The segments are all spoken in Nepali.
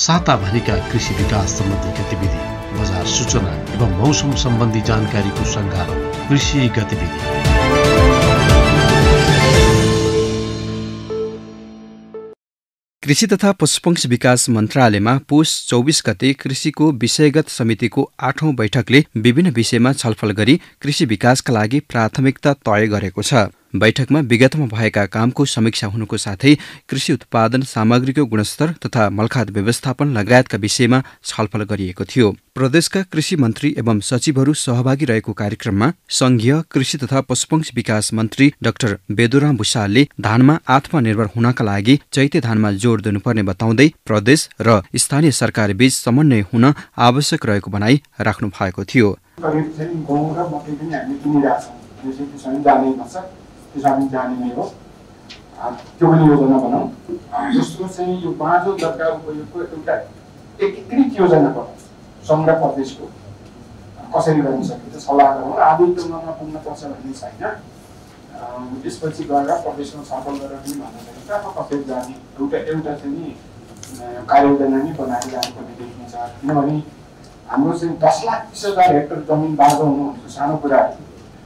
साताभरिका कृषि विकास सम्बन्धी गतिविधि, बजार सूचना एवं मौसम सम्बन्धी जानकारीको सङ्गालो कृषि गतिविधि। कृषि तथा पशुपक्षी विकास मन्त्रालयमा पुस 24 गते कृषिको विषयगत समितिको 8औं बैठकले विभिन्न विषयमा छलफल गरी कृषि विकासका लागि प्राथमिकता तय गरेको छ। बैठकमा विगतमा भएका कामको समीक्षा हुनुको साथै कृषि उत्पादन सामग्रीको गुणस्तर तथा मलखाद व्यवस्थापन लगायतका विषयमा छलफल गरिएको थियो। प्रदेशका कृषि मन्त्री एवं सचिवहरू सहभागी रहेको कार्यक्रममा संघीय कृषि तथा पशुपक्षी विकास मन्त्री डाक्टर बेदुराम भुषालले धानमा आत्मनिर्भर हुनका लागि चैते धानमा जोड दिनुपर्ने बताउँदै प्रदेश र स्थानीय सरकार बीच समन्वय हुन आवश्यक रहेको भनाई राख्नु भएको थियो। किसान जानिने हो, त्यो पनि योजना बनाऊ। दोस्रो चाहिँ यो बाँझो जग्गा उपयोगको एउटा एकीकृत योजना बनाऊ। संघ र प्रदेशको कसरी गर्न सकिन्छ सल्लाह गरौँ। आधी तुलनामा पुग्न पर्छ भन्ने छैन। त्यसपछि गएर प्रदेशमा छलफल गरेर पनि भन्न सकिन्छ अब कसरी जाने एउटा चाहिँ नि कार्ययोजना नै बनाएर जानुपर्ने देखिन्छ। किनभने हाम्रो चाहिँ 10,20,000 हेक्टर जमिन बाँझो हुनु भनेको सानो कुरा हो।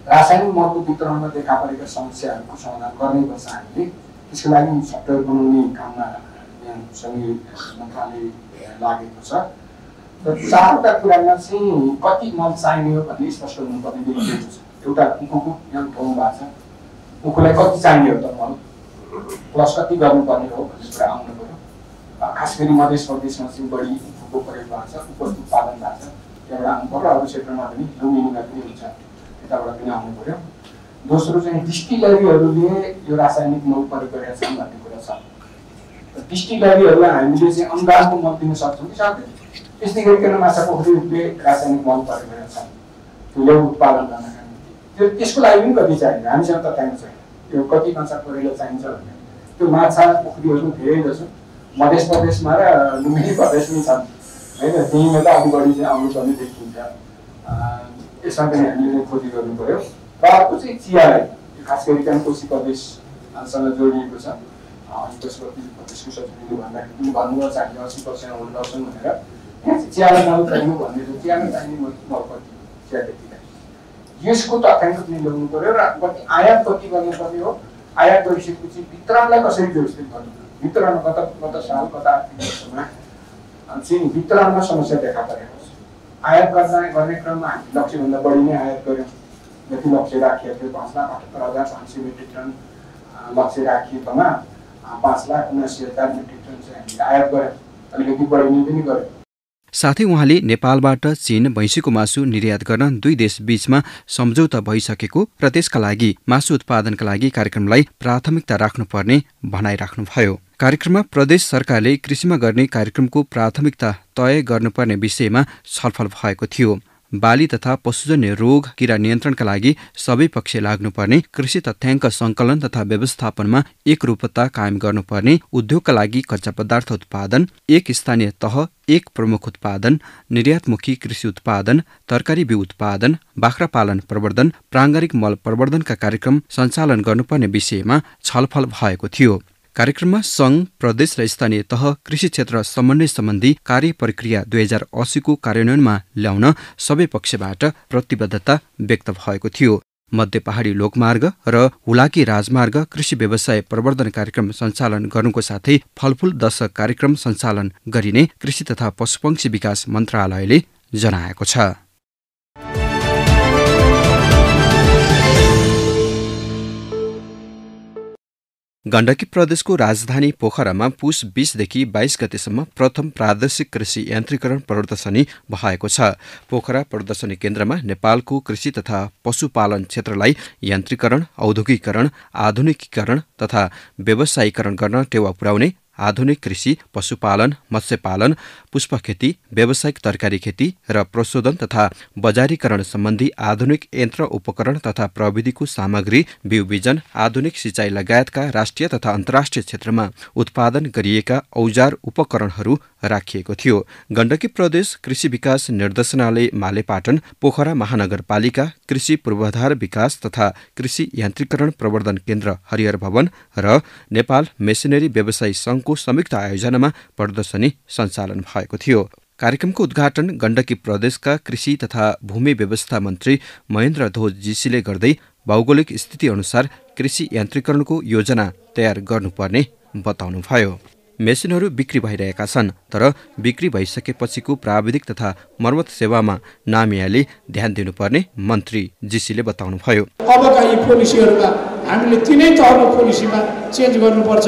रासायनिक मलको वितरणमा देखा परेका समस्याहरूको समाधान गर्नैपर्छ हामीले। त्यसको लागि सफ्टवेयर बनाउने काममा संघीय मन्त्रालय लागेको छ। र चारवटा कुरामा चाहिँ कति मल चाहिने हो भन्ने स्पष्ट हुनुपर्ने देखिएको छ। एउटा उखुको यहाँ ठाउँ भएको छ, उखुलाई कति चाहिने हो त मल प्लस कति गर्नुपर्ने हो भन्ने कुरा आउनु पऱ्यो। खास गरी मध्य प्रदेशमा चाहिँ बढी उखुको प्रयोग भएको छ, उखु उत्पादन भएको छ, त्यहाँबाट आउनु पर्यो। अरू क्षेत्रमा पनि लुम्बिनीमा पनि हुन्छ, यताबाट पनि आउनु पर्यो। दोस्रो चाहिँ डिस्टिलरीहरूले यो रासायनिक मल प्रयोग गरेका छन् भन्ने कुरा छ। डिस्टिलरीहरूलाई हामीले चाहिँ अनुदानको मल दिन सक्छौँ कि सक्दैनौँ। त्यस्तै गरिकन माछा पोखरीहरूले रासायनिक मल प्रयोग गरेका छन् ठुलो उत्पादन गर्नका निम्ति। त्यसको लागि पनि कति चाहिन्छ हामीसँग तथ्याङ्क छैन। यो कति माछा पोखरीलाई चाहिन्छ भने त्यो माछा पोखरीहरू धेरै जसो मध्य प्रदेशमा र लुम्बिनी प्रदेशमै छन् होइन। त्यहीँमा त अलिक बढी चाहिँ आउनुपर्ने देखिन्छ। यसमा पनि हामीले खोजी गर्नु पर्यो। र अर्को चाहिँ चियालाई खास गरिकन कोशी प्रदेशसँग जोडिएको छ। पशुपति प्रदेशको सचिवले भन्दाखेरि पनि भन्नुभएको छ हामीले 80% होल्ड गर्छौँ भनेर। यहाँ चाहिँ चियालाई मल चाहिनु भन्ने चाहिँ चियामा चाहिने मल कति चिया त्यतिलाई यसको तथ्याङ्क पनि ल्याउनु पर्यो। र कति आयात कति गर्नुपर्ने हो, आयात गरिसकेपछि वितरणलाई कसरी व्यवस्थित गर्नु। वितरण गत साल गत आर्थिक वर्षमा चाहिँ वितरणमा समस्या देखा परेको छ। आयात गर्ने क्रममा हामी लक्ष्यभन्दा बढी नै आयात गऱ्यौँ। जति लक्ष्य राखिएको थियो 5,78,500 मेट्रिक टन लक्ष्य राखिएकोमा 5,79,000 मेट्रिक टन चाहिँ हामीले आयात गऱ्यौँ। अलिकति बढी नै पनि गऱ्यौँ। साथै उहाँले नेपालबाट चीन भैँसीको मासु निर्यात गर्न दुई देश बीचमा सम्झौता भइसकेको र त्यसका लागि मासु उत्पादनका लागि कार्यक्रमलाई प्राथमिकता राख्नुपर्ने भनाइराख्नुभयो। कार्यक्रममा प्रदेश सरकारले कृषिमा गर्ने कार्यक्रमको प्राथमिकता तय गर्नुपर्ने विषयमा छलफल भएको थियो। बाली तथा पशुजन्य रोग किरा नियन्त्रणका लागि सबै पक्ष लाग्नुपर्ने, कृषि तथ्याङ्क संकलन तथा व्यवस्थापनमा एकरूपता कायम गर्नुपर्ने, उद्योगका लागि कच्चा पदार्थ उत्पादन, एक स्थानीय तह एक प्रमुख उत्पादन, निर्यातमुखी कृषि उत्पादन, तरकारी बिउ उत्पादन, बाख्रा पालन प्रवर्धन, प्राङ्गारिक मल प्रवर्धनका कार्यक्रम सञ्चालन गर्नुपर्ने विषयमा छलफल भएको थियो। कार्यक्रममा संघ, प्रदेश र स्थानीय तह कृषि क्षेत्र समन्वय सम्बन्धी कार्य प्रक्रिया 2080 को कार्यान्वयनमा ल्याउन सबै पक्षबाट प्रतिबद्धता व्यक्त भएको थियो। मध्य पहाडी लोकमार्ग र हुलाकी राजमार्ग कृषि व्यवसाय प्रवर्धन कार्यक्रम सञ्चालन गर्नुको साथै फलफूल दशक कार्यक्रम सञ्चालन गरिने कृषि तथा पशुपक्षी विकास मन्त्रालयले जनाएको छ। गण्डकी प्रदेशको राजधानी पोखरामा पुस 20 देखि 22 गतेसम्म प्रथम प्रादेशिक कृषि यान्त्रिकरण प्रदर्शनी भएको छ। पोखरा प्रदर्शनी केन्द्रमा नेपालको कृषि तथा पशुपालन क्षेत्रलाई यान्त्रिकरण, औद्योगिकरण, आधुनिकीकरण तथा व्यवसायीकरण गर्न टेवा पुर्याउने आधुनिक कृषि, पशुपालन, मत्स्यपालन, पुष्पखेती, व्यावसायिक तरकारी खेती र प्रशोधन तथा बजारीकरण सम्बन्धी आधुनिक यन्त्र उपकरण तथा प्रविधिको सामग्री, बिउ बिजन, आधुनिक सिँचाइ लगायतका राष्ट्रिय तथा अन्तर्राष्ट्रिय क्षेत्रमा उत्पादन गरिएका औजार उपकरणहरू राखिएको थियो। गण्डकी प्रदेश कृषि विकास निर्देशनालय मालेपाटन, पोखरा महानगरपालिका, कृषि पूर्वाधार विकास तथा कृषि यान्त्रिकरण प्रवर्धन केन्द्र हरिहर भवन र नेपाल मेसिनरी व्यवसायी संघको समूहको संयुक्त आयोजनामा प्रदर्शनी सञ्चालन भएको थियो। कार्यक्रमको उद्घाटन गण्डकी प्रदेशका कृषि तथा भूमि व्यवस्था मन्त्री महेन्द्र ध्वज जीसीले गर्दै भौगोलिक स्थिति अनुसार कृषि यान्त्रिकरणको योजना तयार गर्नुपर्ने बताउनुभयो। मेसिनहरू बिक्री भइरहेका छन्, तर बिक्री भइसकेपछिको प्राविधिक तथा मर्मत सेवामा नामियाले ध्यान दिनुपर्ने मन्त्री जीसीले बताउनुभयो। अबका यी पोलिसीहरूमा हामीले तीनै तहको पोलिसीमा चेन्ज गर्नुपर्छ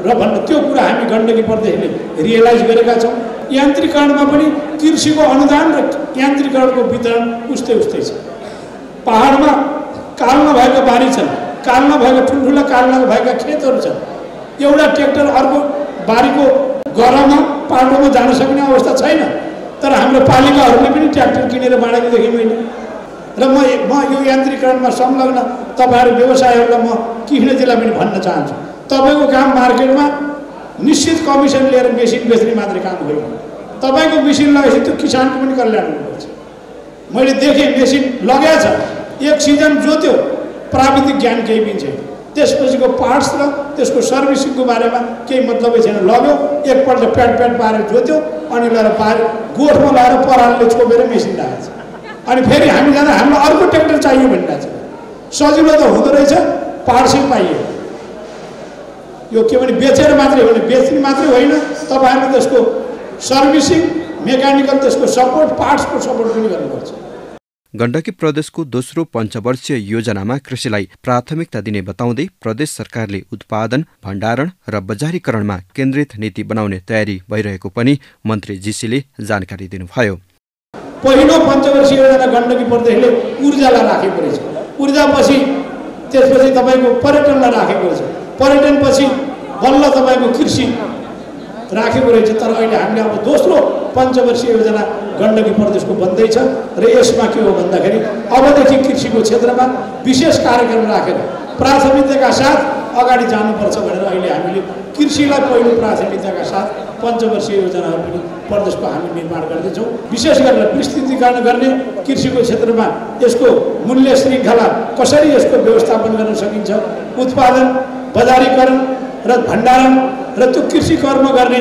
र भन्ने त्यो कुरा हामी गण्डकी प्रदेशले रियलाइज गरेका छौँ। यान्त्रिकरणमा पनि कृषिको अनुदान र यान्त्रिकरणको वितरण उस्तै छ। पहाडमा काल नभएका बारी छन्, काल नभएका ठुल्ठुला काल नभएका खेतहरू छन्। एउटा ट्र्याक्टर अर्को बारीको गह्रामा पाटोमा जान सक्ने अवस्था छैन, तर हाम्रो पालिकाहरूले पनि ट्र्याक्टर किनेर बाँडेको देखेँ मैले। र म यो यान्त्रिकरणमा संलग्न तपाईँहरू व्यवसायहरूलाई म किनजिल्ला पनि भन्न चाहन्छु, तपाईँको काम मार्केटमा निश्चित कमिसन लिएर मेसिन बेच्ने मात्रै काम होइन। तपाईँको मेसिन लगाएपछि त्यो किसानको पनि कल्याण हुनुपर्छ। मैले देखेँ मेसिन लगाएको छ, एक सिजन जोत्यो, प्राविधिक ज्ञान केही पनि छैन, त्यसपछिको पार्ट्स र त्यसको सर्भिसिङको बारेमा केही मतलबै छैन। लग्यो, एकपल्ट प्याट पारेर जोत्यो, अनि लगाएर गोठमा लगाएर परालले छोपेर मेसिन राखेको छ। अनि फेरि हामी जाँदा हामीलाई अर्को ट्र्याक्टर चाहियो भनिरहेको छ। सजिलो त हुँदो रहेछ, पार्ट्सै पाइयो। यो के भने बेचेर मात्रै हो, बेच्ने मात्रै होइन, तपाईँहरूले त्यसको सर्भिसिङ, मेकानिकल त्यसको सपोर्ट, पार्ट्सको सपोर्ट पनि गर्नुपर्छ। गण्डकी प्रदेशको दोस्रो पञ्चवर्षीय योजनामा कृषिलाई प्राथमिकता दिने बताउँदै प्रदेश सरकारले उत्पादन, भण्डारण र बजारीकरणमा केन्द्रित नीति बनाउने तयारी भइरहेको पनि मन्त्री जीसीले जानकारी दिनुभयो। पहिलो पञ्चवर्षीय योजना गण्डकी प्रदेशले ऊर्जालाई राखेको रहेछ। ऊर्जापछि त्यसपछि तपाईँको पर्यटनलाई राखेको रहेछ। पर्यटनपछि बल्ल तपाईँको कृषि राखेको रहेछ। तर अहिले हामीले अब दोस्रो पञ्चवर्षीय योजना गण्डकी प्रदेशको बन्दैछ र यसमा के हो भन्दाखेरि अबदेखि कृषिको क्षेत्रमा विशेष कार्यक्रम राखेर प्राथमिकताका साथ अगाडि जानुपर्छ भनेर अहिले हामीले कृषिलाई पहिलो प्राथमिकताका साथ पञ्चवर्षीय योजनाहरू पनि प्रदेशको हामी निर्माण गर्दैछौँ। विशेष गरेर विस्तृतीकरण गर्ने, कृषिको क्षेत्रमा यसको मूल्य श्रृङ्खला कसरी यसको व्यवस्थापन गर्न सकिन्छ, उत्पादन, बजारीकरण र भण्डारण र त्यो कृषि कर्म गर्ने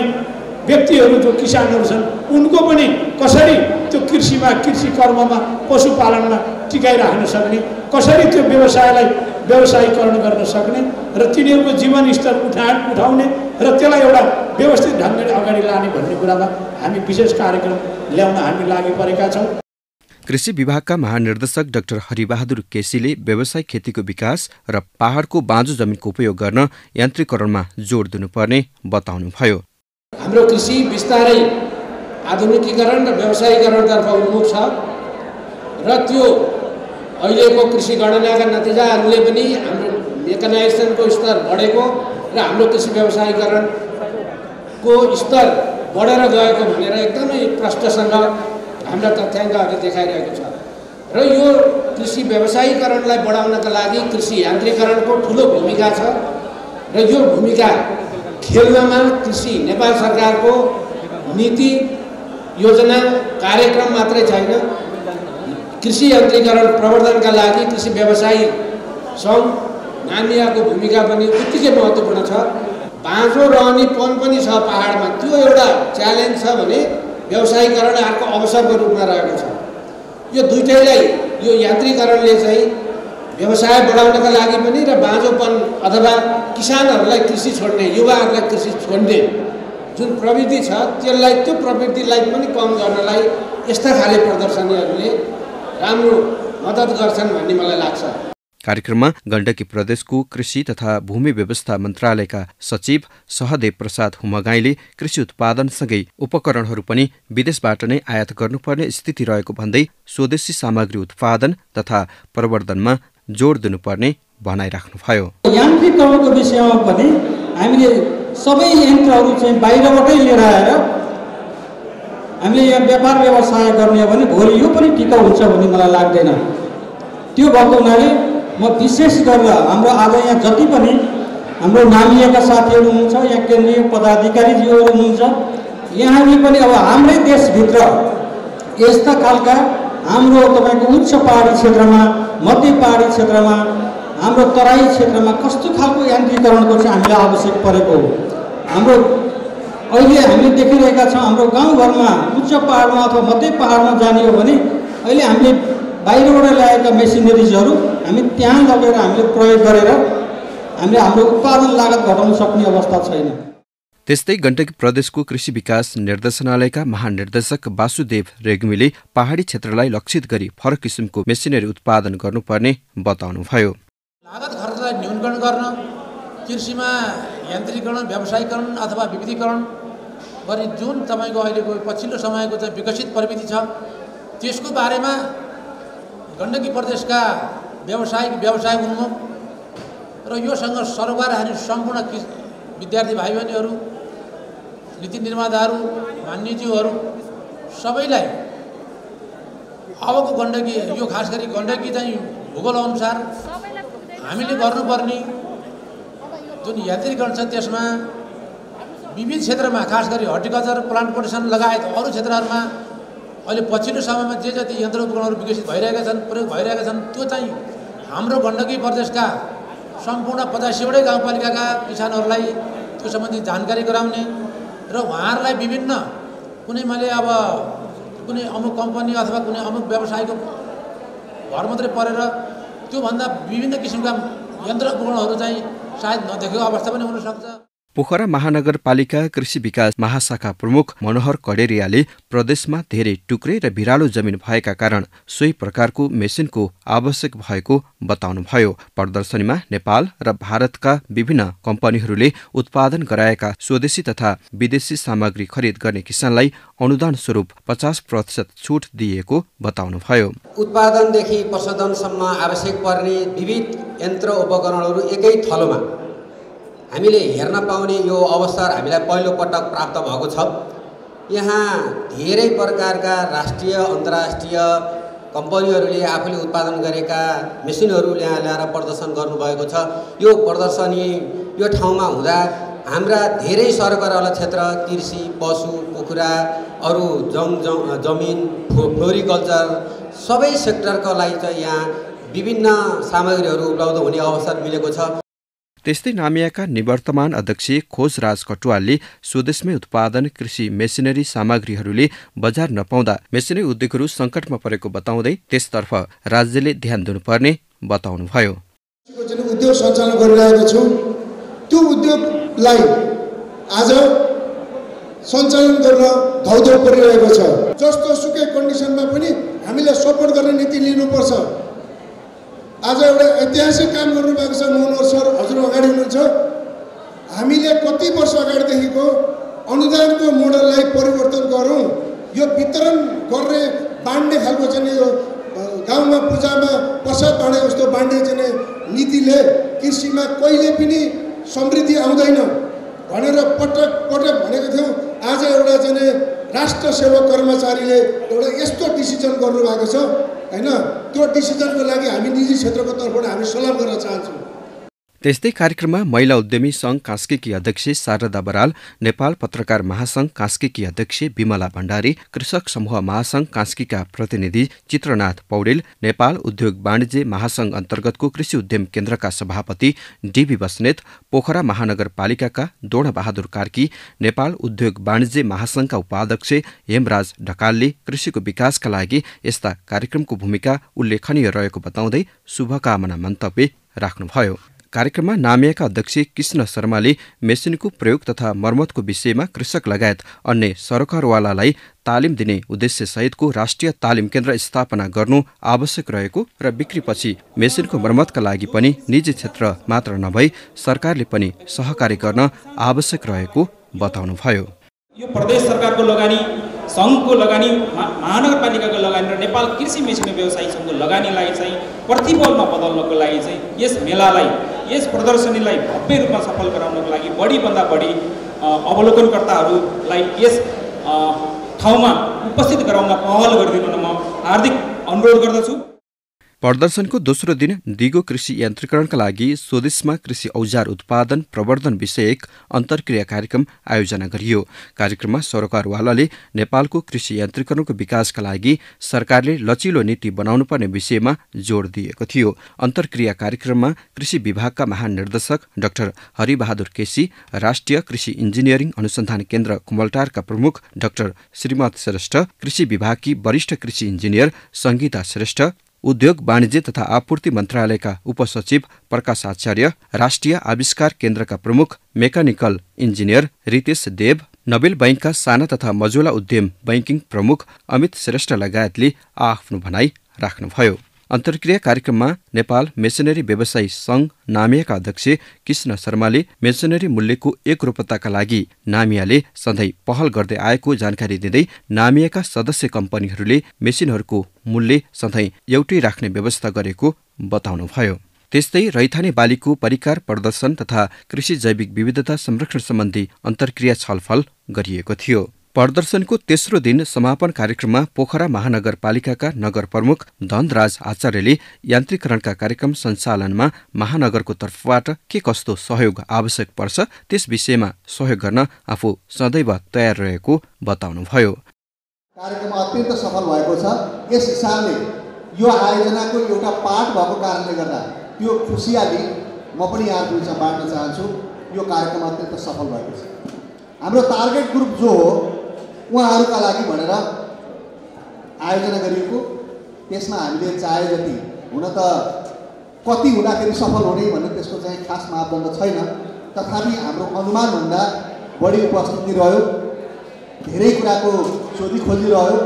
व्यक्तिहरू जो किसानहरू छन् उनको पनि कसरी त्यो कृषिमा, कृषि कर्ममा, पशुपालनमा टिकाइराख्न सक्ने, कसरी त्यो व्यवसायलाई व्यवसायीकरण गर्न सक्ने र तिनीहरूको जीवन स्तर उठाउने र त्यसलाई एउटा व्यवस्थित ढङ्गले अगाडि लाने भन्ने कुरामा हामी विशेष कार्यक्रम ल्याउन हामी लागि परेका छौँ। कृषि विभागका महानिर्देशक डाक्टर हरिबहादुर केसीले व्यावसायिक खेतीको विकास र पहाडको बाँझो जमिनको उपयोग गर्न यान्त्रिकरणमा जोड दिनुपर्ने बताउनुभयो। हाम्रो कृषि बिस्तारै आधुनिकीकरण र व्यवसायीकरणतर्फ उन्मुख छ र त्यो अहिलेको कृषि गणनाका नतिजाहरूले पनि हाम्रो मेकनाइजेसनको स्तर बढेको र हाम्रो कृषि व्यवसायीकरणको स्तर बढेर गएको भनेर एकदमै प्रष्टसँग हाम्रा तथ्याङ्कहरूले देखाइरहेको छ। र यो कृषि व्यवसायीकरणलाई बढाउनका लागि कृषि यान्त्रिकरणको ठुलो भूमिका छ र यो भूमिका खेल्नमा कृषि नेपाल सरकारको नीति, योजना, कार्यक्रम मात्रै छैन, कृषि यान्त्रिकरण प्रवर्धनका लागि कृषि व्यवसायी सङ्घ नामियाको भूमिका पनि उत्तिकै महत्त्वपूर्ण छ। बाँझो रहनेपन पनि छ पहाडमा, त्यो एउटा च्यालेन्ज छ भने व्यवसायीकरण अर्को अवसरको रूपमा रहेको छ। यो दुईटैलाई, यो यान्त्रिकरणले चाहिँ व्यवसाय बढाउनका लागि पनि र बाँझोपन अथवा किसानहरूलाई कृषि छोड्ने, युवाहरूलाई कृषि छोड्ने जुन प्रवृत्ति छ त्यसलाई, त्यो प्रवृत्तिलाई पनि कम गर्नलाई यस्ता खाले प्रदर्शनीहरूले राम्रो मद्दत गर्छन् भन्ने मलाई लाग्छ। कार्यक्रममा गण्डकी प्रदेशको कृषि तथा भूमि व्यवस्था मन्त्रालयका सचिव सहदेव प्रसाद हुमगाईले कृषि उत्पादनसँगै उपकरणहरू पनि विदेशबाट नै आयात गर्नुपर्ने स्थिति रहेको भन्दै स्वदेशी सामग्री उत्पादन तथा प्रवर्धनमा जोड दिनुपर्ने भनाइराख्नुभयो। यान्त्रिकरणको विषयमा पनि हामीले सबै यन्त्रहरू चाहिँ बाहिरबाटै लिएर आएर हामीले यहाँ व्यापार व्यवसाय गर्ने हो भने भोलि यो पनि टिकाउ हुन्छ भन्ने मलाई लाग्दैन। त्यो भएको हुनाले म विशेष गरेर हाम्रो आज यहाँ जति पनि हाम्रो नामिएका साथीहरू हुनुहुन्छ, यहाँ केन्द्रीय पदाधिकारीज्यूहरू हुनुहुन्छ, यहाँले पनि अब हाम्रै देशभित्र यस्ता खालका हाम्रो तपाईँको उच्च पहाडी क्षेत्रमा, मध्य पहाडी क्षेत्रमा, हाम्रो तराई क्षेत्रमा कस्तो खालको यान्त्रिकरणको चाहिँ हामीलाई आवश्यक परेको हो। हाम्रो अहिले हामीले देखिरहेका छौँ हाम्रो गाउँघरमा उच्च पहाडमा अथवा मध्य पहाडमा जाने हो भने अहिले हामीले बाहिरबाट ल्याएका मेसिनरिजहरू हामी त्यहाँ लगेर हामीले प्रयोग गरेर हामीले हाम्रो उत्पादन लागत घटाउन सक्ने अवस्था छैन। त्यस्तै गण्डकी प्रदेशको कृषि विकास निर्देशनालयका महानिर्देशक वासुदेव रेग्मीले पहाडी क्षेत्रलाई लक्षित गरी फरक किसिमको मेसिनरी उत्पादन गर्नुपर्ने बताउनुभयो। लागत खर्चलाई न्यूनीकरण गर्न, कृषिमा यान्त्रिकीकरण, व्यावसायीकरण अथवा विविधीकरण गर्ने जुन तपाईँको अहिलेको पछिल्लो समयको चाहिँ विकसित प्रविधि छ त्यसको बारेमा गण्डकी प्रदेशका व्यवसाय उन्मुख र योसँग सरोकार हानी सम्पूर्ण विद्यार्थी भाइ बहिनीहरू, नीति निर्माताहरू, मान्यज्यूहरू सबैलाई अबको गण्डकी, यो खास गरी गण्डकी चाहिँ भूगोल अनुसार हामीले गर्नुपर्ने जुन यान्त्रिकीकरण छ त्यसमा विविध क्षेत्रमा खास गरी हर्टिकल्चर, प्लान्ट प्रोडक्सन लगायत अरू क्षेत्रहरूमा अहिले पछिल्लो समयमा जे जति यन्त्र उपकरणहरू विकसित भइरहेका छन्, प्रयोग भइरहेका छन् त्यो चाहिँ हाम्रो गण्डकी प्रदेशका सम्पूर्ण 85वटै गाउँपालिकाका किसानहरूलाई त्यो सम्बन्धी जानकारी गराउने र उहाँहरूलाई विभिन्न कुनै मैले अब कुनै अमुक कम्पनी अथवा कुनै अमुक व्यवसायको घर मात्रै परेर त्योभन्दा विभिन्न किसिमका यन्त्र उपकरणहरू चाहिँ सायद नदेखेको अवस्था पनि हुनसक्छ। पोखरा महानगरपालिका कृषि विकास महाशाखा प्रमुख मनोहर कडेरियाले प्रदेशमा धेरै टुक्रे र भिरालो जमिन भएका कारण सोही प्रकारको मेसिनको आवश्यक भएको बताउनुभयो। प्रदर्शनीमा नेपाल र भारतका विभिन्न कम्पनीहरूले उत्पादन गराएका स्वदेशी तथा विदेशी सामग्री खरिद गर्ने किसानलाई अनुदान स्वरूप 50% छुट दिएको बताउनुभयो। उत्पादनदेखि प्रशोधनसम्म आवश्यक पर्ने विविध यन्त्र उपकरणहरू एकै थलोमा हामीले हेर्न पाउने यो अवसर हामीलाई पहिलो पटक प्राप्त भएको छ। यहाँ धेरै प्रकारका राष्ट्रिय अन्तर्राष्ट्रिय कम्पनीहरूले आफूले उत्पादन गरेका मेसिनहरू ल्याएर प्रदर्शन गर्नुभएको छ। यो प्रदर्शनी यो ठाउँमा हुँदा हाम्रा धेरै सरकारवाला क्षेत्र कृषि, पशु, कुखुरा, अरू जमिन, फ्लोरिकल्चर सबै सेक्टरका लागि चाहिँ यहाँ विभिन्न सामग्रीहरू उपलब्ध हुने अवसर मिलेको छ। त्यस्तै नामियाका निवर्तमान अध्यक्ष खोजराज कटुवालले स्वदेशमै उत्पादन कृषि मेसिनरी सामग्रीहरूले बजार नपाउँदा मेसिनरी उद्योगहरू सङ्कटमा परेको बताउँदै त्यसतर्फ राज्यले ध्यान दिनुपर्ने बताउनुभयो। उद्योग सञ्चालन गरिरहेको छौँ, त्यो उद्योगलाई आज सञ्चालन गर्न धौधौ परिरहेको छ। जस्तो सुकै कन्डिसनमा पनि हामीले सपोर्ट गर्ने नीति लिनुपर्छ। आज एउटा ऐतिहासिक काम गर्नुभएको छ मनोहर सर, हजुर अगाडि हुनुहुन्छ। हामीले कति वर्ष अगाडिदेखिको अनुदानको मोडललाई परिवर्तन गरौँ, यो वितरण गर्ने बाँड्ने खालको चाहिँ यो गाउँमा पूजामा प्रसाद बाँडे जस्तो बाँड्ने चाहिँ नीतिले कृषिमा कहिले पनि समृद्धि आउँदैन भनेर पटक पटक भनेको थियौँ। आज एउटा चाहिँ राष्ट्र सेवक कर्मचारीले एउटा यस्तो डिसिजन गर्नुभएको छ हैन, त्यो डिसिजनको लागि हामी निजी क्षेत्रको तर्फबाट हामी सलाम गर्न चाहन्छौँ। त्यस्तै कार्यक्रममा महिला उद्यमी सङ्घ कास्कीकी अध्यक्ष शारदा बराल, नेपाल पत्रकार महासङ्घ कास्कीकी अध्यक्ष विमला भण्डारी, कृषक समूह महासङ्घ कास्कीका प्रतिनिधि चित्रनाथ पौडेल, नेपाल उद्योग वाणिज्य महासङ्घ अन्तर्गतको कृषि उद्यम केन्द्रका सभापति डीबी बस्नेत, पोखरा महानगरपालिकाका दोडबहादुर कार्की, नेपाल उद्योग वाणिज्य महासङ्घका उपाध्यक्ष हेमराज ढकालले कृषिको विकासका लागि यस्ता कार्यक्रमको भूमिका उल्लेखनीय रहेको बताउँदै शुभकामना मन्तव्य राख्नुभयो। कार्यक्रममा नामियाका अध्यक्ष कृष्ण शर्माले मेसिनको प्रयोग तथा मर्मतको विषयमा कृषक लगायत अन्य सरकारवालालाई तालिम दिने उद्देश्य सहितको राष्ट्रिय तालिम केन्द्र स्थापना गर्नु आवश्यक रहेको र बिक्रीपछि मेसिनको मर्मतका लागि पनि निजी क्षेत्र मात्र नभई सरकारले पनि सहकारी गर्न आवश्यक रहेको बताउनुभयो। यो प्रदेश सरकारको लगानी, सङ्घको लगानी, महानगरपालिकाको लगानी र नेपाल कृषि मेसिनरी व्यवसायी सङ्घको लगानीलाई चाहिँ प्रतिफलमा बदल्नको लागि चाहिँ यस मेलालाई, यस प्रदर्शनीलाई भव्य रूपमा सफल गराउनको लागि बढीभन्दा बढी अवलोकनकर्ताहरूलाई यस ठाउँमा उपस्थित गराउन पहल गरिदिनु म हार्दिक अनुरोध गर्दछु। प्रदर्शनको दोस्रो दिन दिगो कृषि यन्त्रीकरणका लागि स्वदेशमा कृषि औजार उत्पादन प्रवर्धन विषयक अन्तर्क्रिया कार्यक्रम आयोजना गरियो। कार्यक्रममा सरकारवालाले नेपालको कृषि यन्त्रीकरणको विकासका लागि सरकारले लचिलो नीति बनाउनुपर्ने विषयमा जोड दिएको थियो। अन्तर्क्रिया कार्यक्रममा कृषि विभागका महानिर्देशक डाक्टर हरिबहादुर केसी, राष्ट्रिय कृषि इन्जिनियरिङ अनुसन्धान केन्द्र कुमलटारका प्रमुख डाक्टर श्रीमत श्रेष्ठ, कृषि विभागकी वरिष्ठ कृषि इन्जिनियर संगीता श्रेष्ठ, उद्योग वाणिज्य तथा आपूर्ति मन्त्रालयका उपसचिव प्रकाश आचार्य, राष्ट्रिय आविष्कार केन्द्रका प्रमुख मेकानिकल इन्जिनियर रितेश देव, नोबेल बैंकका साना तथा मझौला उद्यम बैंकिङ प्रमुख अमित श्रेष्ठ लगायतले आफ्नो भनाई राख्नुभयो। अन्तर्क्रिया कार्यक्रममा नेपाल मेसनरी व्यवसायी संघ नामियाका अध्यक्ष कृष्ण शर्माले मेसनरी मूल्यको एकरूपताका लागि नामियाले सधैँ पहल गर्दै आएको जानकारी दिँदै नामियाका सदस्य कम्पनीहरूले मेसिनहरूको मूल्य सधैँ एउटै राख्ने व्यवस्था गरेको बताउनुभयो। त्यस्तै रैथाने बालीको परिकार प्रदर्शन तथा कृषि जैविक विविधता संरक्षण सम्बन्धी अन्तर्क्रिया छलफल गरिएको थियो। प्रदर्शनको तेस्रो दिन समापन कार्यक्रममा पोखरा महानगरपालिकाका नगर प्रमुख धनराज आचार्यले यान्त्रिकरणका कार्यक्रम सञ्चालनमा महानगरको तर्फबाट के कस्तो सहयोग आवश्यक पर्छ त्यस विषयमा सहयोग गर्न आफू सदैव तयार रहेको बताउनुभयो। कार्यक्रम अत्यन्त सफल भएको छ। यस हिसाबले यो आयोजनाको एउटा पार्ट भएको कारणले गर्दा त्यो खुसियाली म पनि यहाँहरूसँग बाँड्न चाहन्छु। यो कार्यक्रम अत्यन्त सफल भएको छ। हाम्रो टार्गेट ग्रुप जो हो उहाँहरूका लागि भनेर आयोजना गरिएको, त्यसमा हामीले चाहे जति हुन त कति हुँदाखेरि सफल हुने भन्ने त्यसको चाहिँ खास मापदण्ड छैन, तथापि हाम्रो अनुमानभन्दा बढी उपस्थिति रह्यो, धेरै कुराको सोधी खोजी रह्यो।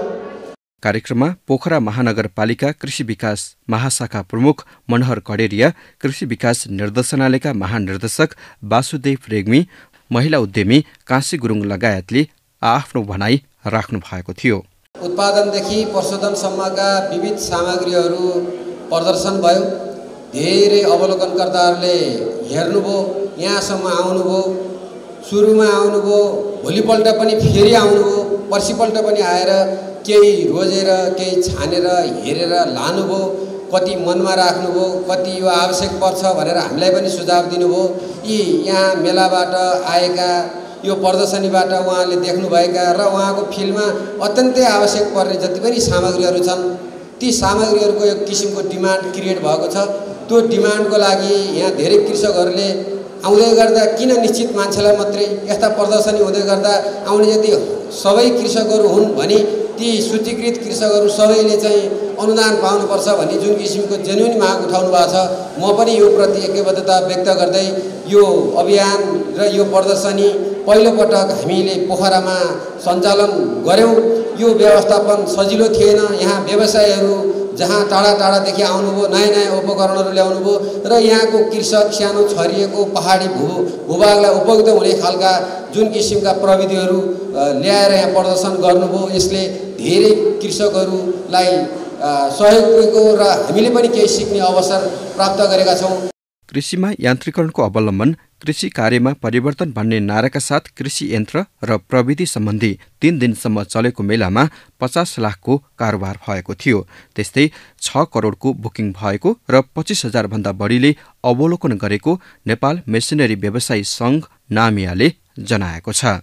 कार्यक्रममा पोखरा महानगरपालिका कृषि विकास महाशाखा प्रमुख मनोहर कडेरिया, कृषि विकास निर्देशनालयका महानिर्देशक वासुदेव रेग्मी, महिला उद्यमी काशी गुरुङ लगायतले आफ्नो भनाई राख्नु भएको थियो। उत्पादनदेखि प्रशोधनसम्मका विविध सामग्रीहरू प्रदर्शन भयो। धेरै अवलोकनकर्ताहरूले हेर्नुभयो, यहाँसम्म आउनुभयो, सुरुमा आउनुभयो, भोलिपल्ट पनि फेरि आउनुभयो, पर्सिपल्ट पनि आएर केही रोजेर केही छानेर हेरेर लानुभयो, कति मनमा राख्नुभयो, कति यो आवश्यक पर्छ भनेर हामीलाई पनि सुझाव दिनुभयो। यी यहाँ मेलाबाट आएका यो प्रदर्शनीबाट उहाँले देख्नुभएका र उहाँको फिल्डमा अत्यन्तै आवश्यक पर्ने जति पनि सामग्रीहरू छन् ती सामग्रीहरूको एक किसिमको डिमान्ड क्रिएट भएको छ। त्यो डिमान्डको लागि यहाँ धेरै कृषकहरूले आउँदै गर्दा किन निश्चित मान्छेलाई मात्रै यस्ता प्रदर्शनी हुँदै गर्दा आउने जति सबै कृषकहरू हुन् भने ती सूचीकृत कृषकहरू सबैले चाहिँ अनुदान पाउनुपर्छ भन्ने जुन किसिमको जेन्युन माग उठाउनु भएको छ, म पनि यो प्रति एकबद्धता व्यक्त गर्दै यो अभियान र यो प्रदर्शनी पहिलोपटक हामीले पोखरामा सञ्चालन गऱ्यौँ। यो व्यवस्थापन सजिलो थिएन। यहाँ व्यवसायीहरू जहाँ टाढा टाढादेखि आउनुभयो, नयाँ नयाँ उपकरणहरू ल्याउनुभयो र यहाँको कृषक सानो छरिएको पहाडी भूभागलाई उपयुक्त हुने खालका जुन किसिमका प्रविधिहरू ल्याएर यहाँ प्रदर्शन गर्नुभयो। यसले धेरै कृषकहरूलाई सहयोग पुगेको र हामीले पनि केही सिक्ने अवसर प्राप्त गरेका छौँ। कृषिमा यान्त्रिकरणको अवलम्बन, कृषि कार्यमा परिवर्तन भन्ने नाराका साथ कृषि यन्त्र र प्रविधि सम्बन्धी 3 दिनसम्म चलेको मेलामा 50 लाखको कारोबार भएको थियो। त्यस्तै 6 करोडको बुकिङ भएको र 25,000 भन्दा बढीले अवलोकन गरेको नेपाल मेसिनरी व्यवसायी संघ नामियाले जनाएको छ।